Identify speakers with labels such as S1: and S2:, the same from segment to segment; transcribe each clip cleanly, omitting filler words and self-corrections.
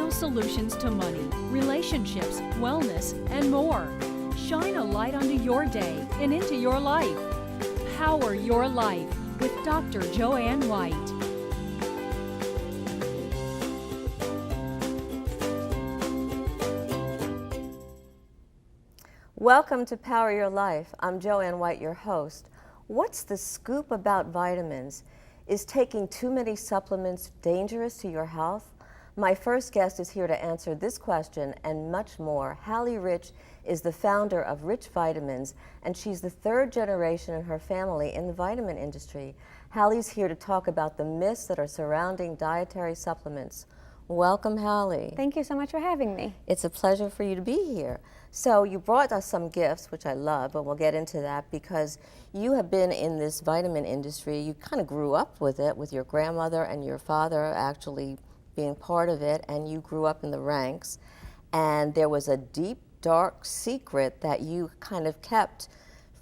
S1: natural solutions to money, relationships, wellness, and more. Shine a light onto your day and into your life. Power Your Life with Dr. Joanne White.
S2: Welcome to Power Your Life. I'm Joanne White, your host. What's the scoop about vitamins? Is taking too many supplements dangerous to your health? My first guest is here to answer this question and much more. Hallie Rich is the founder of Rich Vitamins, and she's the third generation in her family in the vitamin industry. Hallie's here to talk about the myths that are surrounding dietary supplements. Welcome, Hallie.
S3: Thank you so much for having me.
S2: It's a pleasure for you to be here. So you brought us some gifts, which I love, but we'll get into that because you have been in this vitamin industry. You kind of grew up with it, with your grandmother and your father actually being part of it, and you grew up in the ranks. And there was a deep, dark secret that you kind of kept.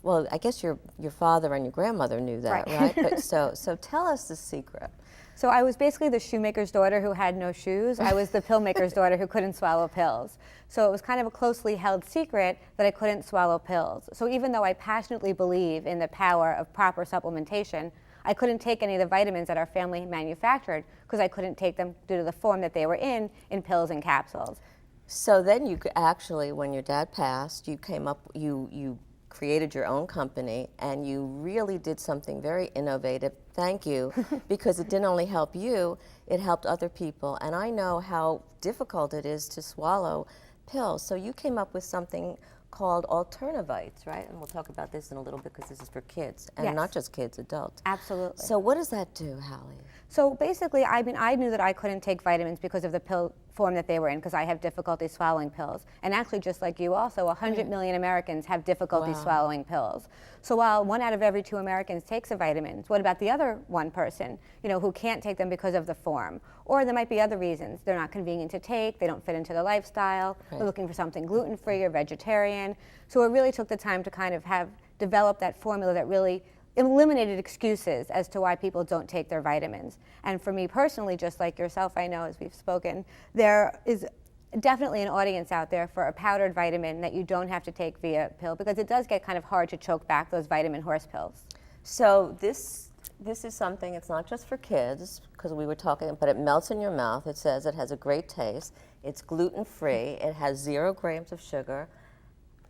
S2: Well, I guess your father and your grandmother knew that, right? But so tell us the secret.
S3: So I was basically the shoemaker's daughter who had no shoes. I was the pill maker's daughter who couldn't swallow pills. So it was kind of a closely held secret that I couldn't swallow pills. So even though I passionately believe in the power of proper supplementation, I couldn't take any of the vitamins that our family manufactured because I couldn't take them due to the form that they were in pills and capsules.
S2: So then you actually, when your dad passed, you came up, you created your own company, and you really did something very innovative. Thank you, because it didn't only help you, it helped other people. And I know how difficult it is to swallow pills. So you came up with something called Alternativites, right? And we'll talk about this in a little bit because this is for kids, and
S3: Yes.
S2: not just kids, adults.
S3: Absolutely.
S2: So what does that do, Hallie?
S3: So basically, I knew that I couldn't take vitamins because of the pill form that they were in, because I have difficulty swallowing pills. And actually, just like you also, 100 million Americans have difficulty swallowing pills. So while 1 out of every 2 Americans takes the vitamins, what about the other 1 person, who can't take them because of the form? Or there might be other reasons. They're not convenient to take, they don't fit into their lifestyle, they're looking for something gluten-free or vegetarian. So it really took the time to kind of develop that formula that really eliminated excuses as to why people don't take their vitamins. And for me personally, just like yourself, I know as we've spoken, there is definitely an audience out there for a powdered vitamin that you don't have to take via pill, because it does get kind of hard to choke back those vitamin horse pills.
S2: So this is something, it's not just for kids, because we were talking, but it melts in your mouth. It says it has a great taste. It's gluten-free. It has 0 grams of sugar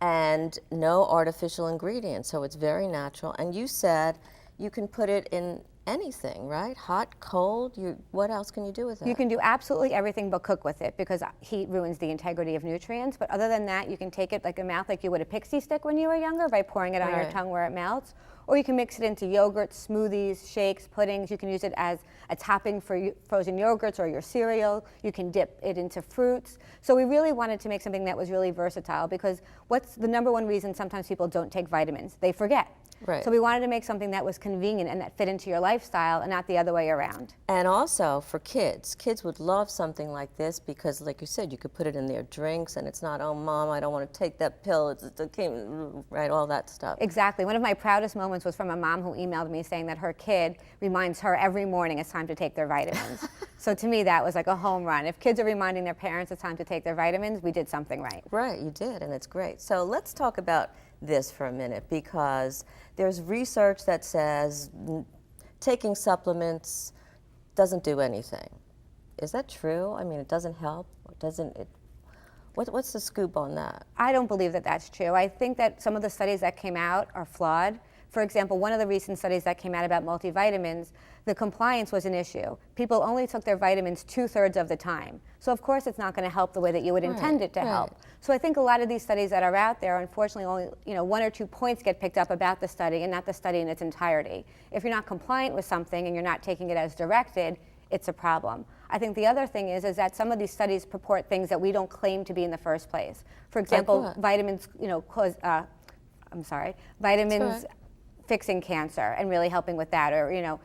S2: and no artificial ingredients, so it's very natural. And you said you can put it in anything, right? Hot, cold, what else can you do with it?
S3: You can do absolutely everything but cook with it, because heat ruins the integrity of nutrients. But other than that, you can take it like a mouth like you would a pixie stick when you were younger by pouring it on your tongue where it melts. Or you can mix it into yogurts, smoothies, shakes, puddings. You can use it as a topping for frozen yogurts or your cereal. You can dip it into fruits. So we really wanted to make something that was really versatile, because what's the number 1 reason sometimes people don't take vitamins? They forget.
S2: Right.
S3: So we wanted to make something that was convenient and that fit into your lifestyle and not the other way around.
S2: And also for kids would love something like this, because like you said, you could put it in their drinks and it's not, oh mom, I don't want to take that pill, right, all that stuff.
S3: Exactly. One of my proudest moments was from a mom who emailed me saying that her kid reminds her every morning it's time to take their vitamins. So to me, that was like a home run. If kids are reminding their parents it's time to take their vitamins, we did something right.
S2: Right, you did, and it's great. So let's talk about this for a minute, because there's research that says taking supplements doesn't do anything. Is that true? I mean, it doesn't help? What's the scoop on that?
S3: I don't believe that that's true. I think that some of the studies that came out are flawed. For example, one of the recent studies that came out about multivitamins, the compliance was an issue. People only took their vitamins 2/3 of the time. So of course it's not going to help the way that you would intend it to help. So I think a lot of these studies that are out there, unfortunately only 1 or 2 points get picked up about the study and not the study in its entirety. If you're not compliant with something and you're not taking it as directed, it's a problem. I think the other thing is that some of these studies purport things that we don't claim to be in the first place. For example, vitamins, cause, vitamins fixing cancer and really helping with that, or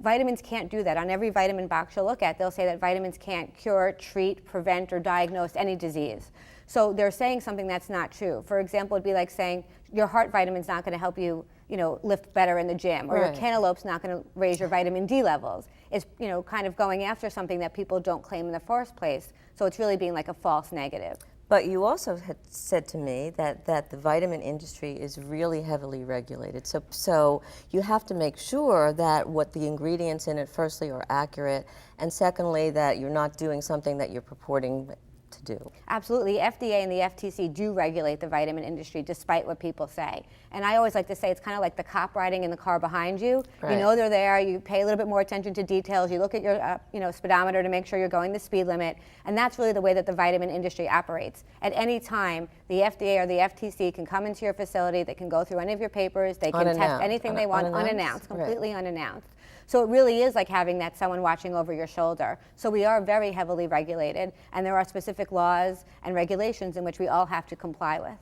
S3: vitamins can't do that. On every vitamin box you'll look at, they'll say that vitamins can't cure, treat, prevent, or diagnose any disease. So they're saying something that's not true. For example, it'd be like saying your heart vitamin's not going to help you lift better in the gym, or your
S2: Right.
S3: cantaloupe's not going to raise your vitamin D levels. It's, kind of going after something that people don't claim in the first place. So it's really being like a false negative.
S2: But you also had said to me that the vitamin industry is really heavily regulated. So you have to make sure that what the ingredients in it, firstly, are accurate, and secondly, that you're not doing something that you're purporting to do.
S3: Absolutely. FDA and the FTC do regulate the vitamin industry, despite what people say. And I always like to say it's kind of like the cop riding in the car behind you.
S2: Right.
S3: You know they're there. You pay a little bit more attention to details. You look at your speedometer to make sure you're going the speed limit. And that's really the way that the vitamin industry operates. At any time, the FDA or the FTC can come into your facility. They can go through any of your papers. They can test anything they want unannounced, completely unannounced. So it really is like having that someone watching over your shoulder. So we are very heavily regulated, and there are specific laws and regulations in which we all have to comply with.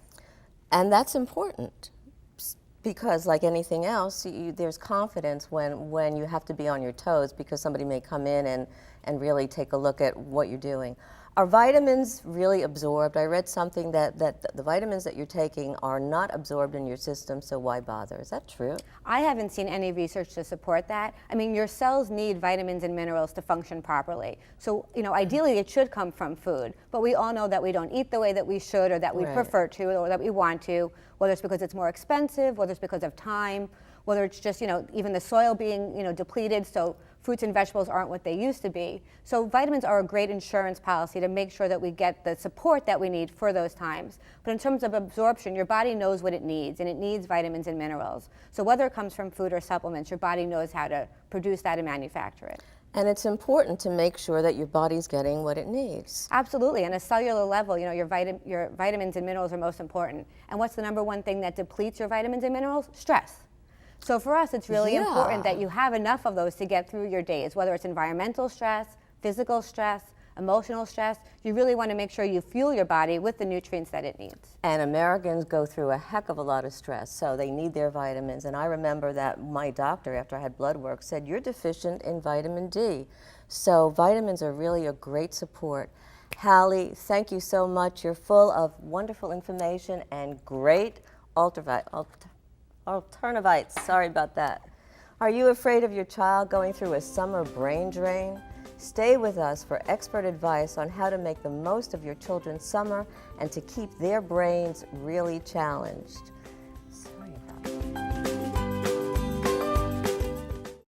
S2: And that's important because, like anything else, there's confidence when you have to be on your toes because somebody may come in and really take a look at what you're doing. Are vitamins really absorbed? I read something that the vitamins that you're taking are not absorbed in your system, so why bother? Is that true?
S3: I haven't seen any research to support that. I mean, your cells need vitamins and minerals to function properly. So, ideally it should come from food, but we all know that we don't eat the way that we should, or that we prefer to, or that we want to, whether it's because it's more expensive, whether it's because of time, whether it's just, even the soil being, depleted, so fruits and vegetables aren't what they used to be. So vitamins are a great insurance policy to make sure that we get the support that we need for those times. But in terms of absorption, your body knows what it needs, and it needs vitamins and minerals. So whether it comes from food or supplements, your body knows how to produce that and manufacture it.
S2: And it's important to make sure that your body's getting what it needs.
S3: Absolutely. On a cellular level, your vitamins and minerals are most important. And what's the number one thing that depletes your vitamins and minerals? Stress. So for us, it's really important that you have enough of those to get through your days, whether it's environmental stress, physical stress, emotional stress. You really want to make sure you fuel your body with the nutrients that it needs.
S2: And Americans go through a heck of a lot of stress, so they need their vitamins. And I remember that my doctor, after I had blood work, said, you're deficient in vitamin D. So vitamins are really a great support. Hallie, thank you so much. You're full of wonderful information and great Alternativites, sorry about that. Are you afraid of your child going through a summer brain drain? Stay with us for expert advice on how to make the most of your children's summer and to keep their brains really challenged.